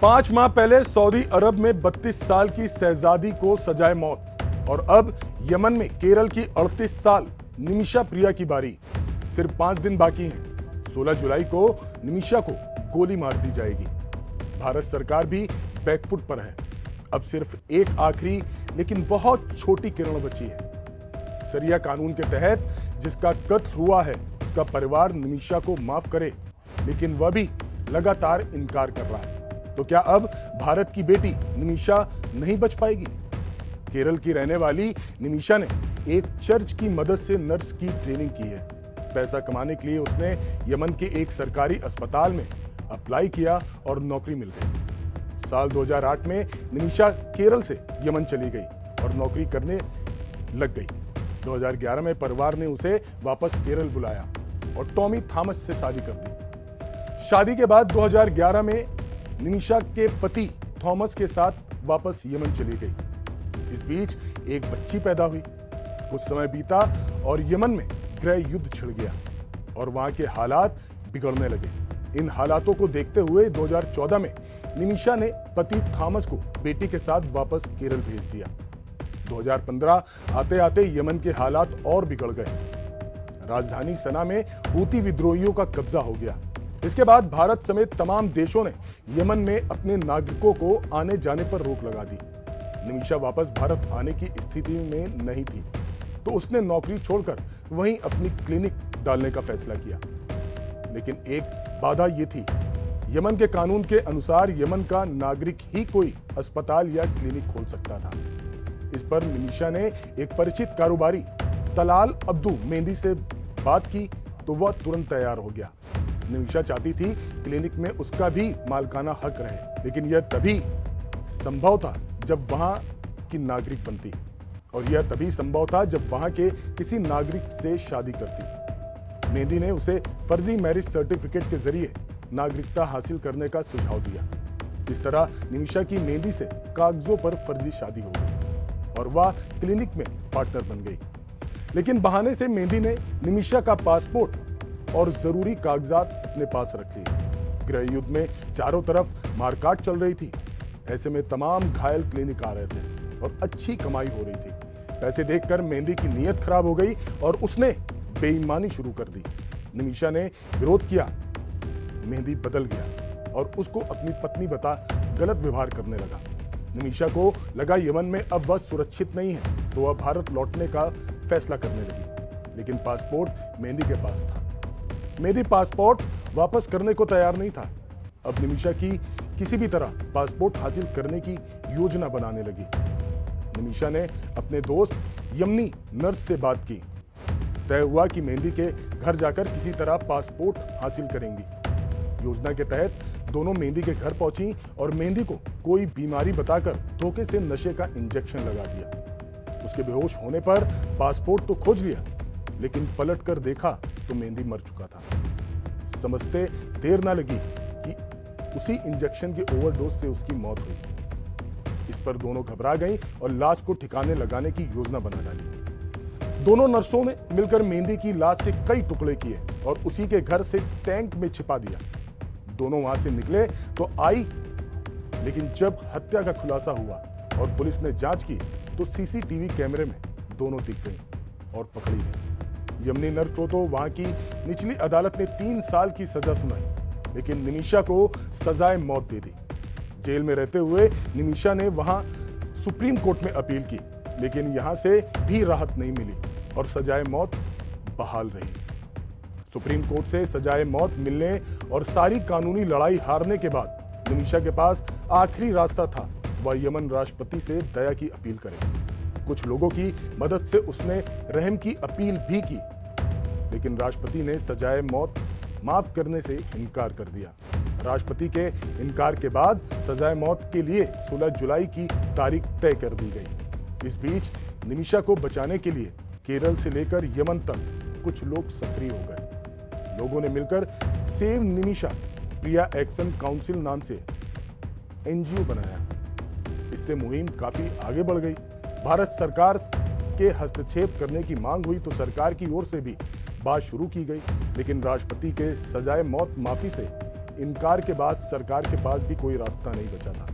5 माह पहले सऊदी अरब में 32 साल की शहजादी को सजाए मौत और अब यमन में केरल की 38 साल निमिषा प्रिया की बारी। सिर्फ 5 दिन बाकी हैं। 16 जुलाई को निमिषा को गोली मार दी जाएगी। भारत सरकार भी बैकफुट पर है। अब सिर्फ एक आखिरी लेकिन बहुत छोटी किरण बची है। सरिया कानून के तहत जिसका कत्ल हुआ है उसका परिवार निमिषा को माफ करे, लेकिन वह भी लगातार इनकार कर रहा है। तो क्या अब भारत की बेटी निमिषा नहीं बच पाएगी? केरल की रहने वाली निमिषा ने एक चर्च की मदद से नर्स की ट्रेनिंग की है। पैसा कमाने के लिए उसने यमन के एक सरकारी अस्पताल में अप्लाई किया और नौकरी मिल गई। साल 2008 में निमिषा केरल से यमन चली गई और नौकरी करने लग गई। 2011 में परिवार ने उसे वापस केरल बुलाया और टॉमी थॉमस से शादी कर दी। शादी के बाद 2011 में निमिषा के पति थॉमस के साथ वापस यमन चली गई। इस बीच एक बच्ची पैदा हुई। कुछ समय बीता और यमन में गृह युद्ध छिड़ गया और वहां के हालात बिगड़ने लगे। इन हालातों को देखते हुए 2014 में निमिषा ने पति थॉमस को बेटी के साथ वापस केरल भेज दिया। 2015 आते आते यमन के हालात और बिगड़ गए। राजधानी सना में हूती विद्रोहियों का कब्जा हो गया। इसके बाद भारत समेत तमाम देशों ने यमन में अपने नागरिकों को आने जाने पर रोक लगा दी। निमिषा वापस भारत आने की स्थिति में नहीं थी, तो उसने नौकरी छोड़कर वहीं अपनी क्लिनिक डालने का फैसला किया। लेकिन एक बाधा यह थी, यमन के कानून के अनुसार यमन का नागरिक ही कोई अस्पताल या क्लिनिक खोल सकता था। इस पर निमिषा ने एक परिचित कारोबारी तलाल अब्दू मेहंदी से बात की तो वह तुरंत तैयार हो गया। निमिषा चाहती थी क्लिनिक में उसका भी मालिकाना हक रहे, लेकिन यह तभी संभव था जब वहां की नागरिक बनती, और यह तभी संभव था जब वहां के किसी नागरिक से शादी करती। मेहंदी ने उसे फर्जी मैरिज सर्टिफिकेट के जरिए नागरिकता हासिल करने का सुझाव दिया। इस तरह निमिषा की मेहंदी से कागजों पर फर्जी शादी हो गई और वह क्लिनिक में पार्टनर बन गई। लेकिन बहाने से मेहंदी ने निमिषा का पासपोर्ट और जरूरी कागजात अपने पास रख लिए। गृह युद्ध में चारों तरफ मारकाट चल रही थी। ऐसे में तमाम घायल क्लिनिक आ रहे थे और अच्छी कमाई हो रही थी। पैसे देखकर मेहंदी की नीयत खराब हो गई और उसने बेईमानी शुरू कर दी। निमिषा ने विरोध किया। मेहंदी बदल गया और उसको अपनी पत्नी बता गलत व्यवहार करने लगा। निमिषा को लगा यमन में अब वह सुरक्षित नहीं है, तो वह भारत लौटने का फैसला करने लगी। लेकिन पासपोर्ट मेहंदी के पास था। मेहंदी पासपोर्ट वापस करने को तैयार नहीं था। अब निमिषा की किसी भी तरह पासपोर्ट हासिल करने की योजना बनाने लगी। निमिषा ने अपने दोस्त यमनी नर्स से बात की। तय हुआ कि मेहंदी के घर जाकर किसी तरह पासपोर्ट हासिल करेंगी। योजना के तहत दोनों मेहंदी के घर पहुंची और मेहंदी को कोई बीमारी बताकर धोखे से नशे का इंजेक्शन लगा दिया। उसके बेहोश होने पर पासपोर्ट तो खोज लिया, लेकिन पलट कर देखा तो मेहंदी मर चुका था। समझते देर ना लगी कि उसी इंजेक्शन के ओवरडोज से उसकी मौत हुई। इस पर दोनों घबरा गईं और लाश को ठिकाने लगाने की योजना बना डाली। दोनों नर्सों ने मिलकर मेहंदी की लाश के कई टुकड़े किए और उसी के घर से टैंक में छिपा दिया। दोनों वहां से निकले तो आई, लेकिन जब हत्या का खुलासा हुआ और पुलिस ने जांच की तो सीसीटीवी कैमरे में दोनों दिख गई और पकड़ी गई। यमनी नर्स को तो वहां की निचली अदालत ने 3 साल की सजा सुनाई, लेकिन निमिषा को सजाए मौत दे दी। जेल में रहते हुए निमिषा ने वहां सुप्रीम कोर्ट में अपील की, लेकिन यहां से भी राहत नहीं मिली और सजाए मौत बहाल रही। सुप्रीम कोर्ट से सजाए मौत मिलने और सारी कानूनी लड़ाई हारने के बाद निमिषा के पास आखिरी रास्ता था, वह यमन राष्ट्रपति से दया की अपील करे। कुछ लोगों की मदद से उसने रहम की अपील भी की, लेकिन राष्ट्रपति ने सजाए मौत माफ करने से इनकार कर दिया। राष्ट्रपति के इनकार के बाद सजाए मौत के लिए 16 जुलाई की तारीख तय कर दी गई। इस बीच निमिषा को बचाने के लिए केरल से लेकर यमन तक कुछ लोग सक्रिय हो गए। लोगों ने मिलकर सेव निमिषा प्रिया एक्शन काउंसिल नाम से एनजीओ बनाया। इससे मुहिम काफी आगे बढ़ गई। भारत सरकार के हस्तक्षेप करने की मांग हुई तो सरकार की ओर से भी बात शुरू की गई, लेकिन राष्ट्रपति के सजाए मौत माफी से इनकार के बाद सरकार के पास भी कोई रास्ता नहीं बचा था।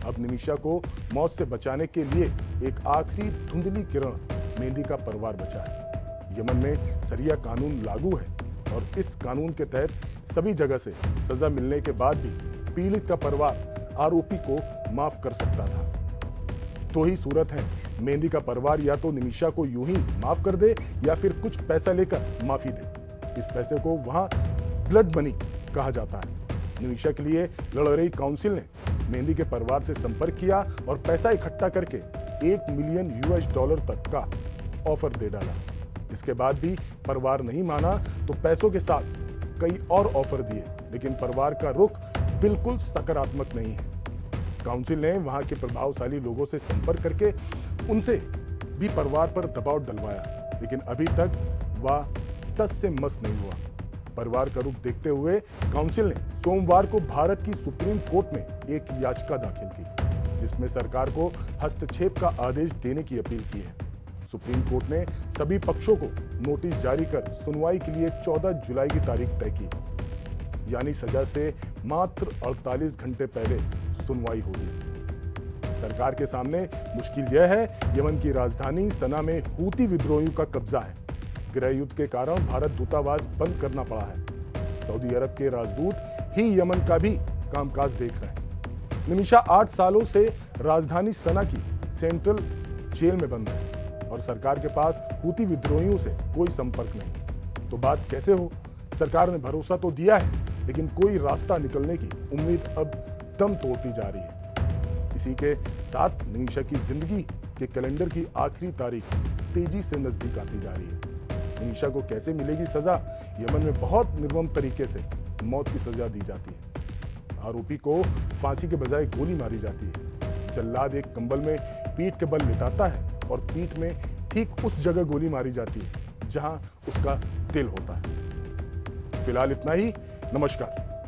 अब निमिषा को मौत से बचाने के लिए एक आखिरी धुंधली किरण मेहंदी का परिवार बचा है। यमन में शरिया कानून लागू है और इस कानून के तहत सभी जगह से सजा मिलने के बाद भी पीड़ित का परिवार आरोपी को माफ कर सकता था। तो ही सूरत है, मेहंदी का परिवार या तो निमिषा को यूं ही माफ कर दे या फिर कुछ पैसा लेकर माफी दे। इस पैसे को वहां ब्लड मनी कहा जाता है। निमिषा के लिए लड़ रही काउंसिल ने मेहंदी के परिवार से संपर्क किया और पैसा इकट्ठा करके $1 मिलियन तक का ऑफर दे डाला। इसके बाद भी परिवार नहीं माना तो पैसों के साथ कई और ऑफर दिए, लेकिन परिवार का रुख बिल्कुल सकारात्मक नहीं है। काउंसिल ने वहां के प्रभावशाली लोगों से संपर्क करके उनसे भी परिवार पर दबाव डलवाया, लेकिन अभी तक वह तस से मस नहीं हुआ। परिवार का रुख देखते हुए काउंसिल ने सोमवार को भारत की सुप्रीम कोर्ट में एक याचिका दाखिल की, जिसमें सरकार को हस्तक्षेप का आदेश देने की अपील की है। सुप्रीम कोर्ट ने सभी पक्षों को नोटिस जारी कर सुनवाई के लिए 14 जुलाई की तारीख तय की, यानी सजा से मात्र 48 घंटे पहले सुनवाई होगी। सरकार के सामने मुश्किल यह है, यमन की राजधानी सना में हूती विद्रोहियों का कब्जा है। गृह युद्ध के कारण भारत दूतावास बंद करना पड़ा है। सऊदी अरब के राजदूत ही यमन का भी कामकाज देख रहे हैं। निमिषा 8 सालों से राजधानी सना की सेंट्रल जेल में बंद है और सरकार के पास हूती विद्रोहियों से कोई संपर्क नहीं। तो बात कैसे हो? सरकार ने भरोसा तो दिया है, लेकिन कोई रास्ता निकलने की उम्मीद अब दम तोड़ती जा रही है। इसी के साथ निमिषा की जिंदगी के कैलेंडर की आखिरी तारीख तेजी से नजदीक आती जा रही है। निमिषा को कैसे मिलेगी सजा? यमन में बहुत निर्मम तरीके से मौत की सजा दी जाती है। आरोपी को फांसी के बजाय गोली मारी जाती है। जल्लाद एक कंबल में पीठ के बल लिटाता है और पीठ में ठीक उस जगह गोली मारी जाती है जहां उसका दिल होता है। फिलहाल इतना ही। नमस्कार।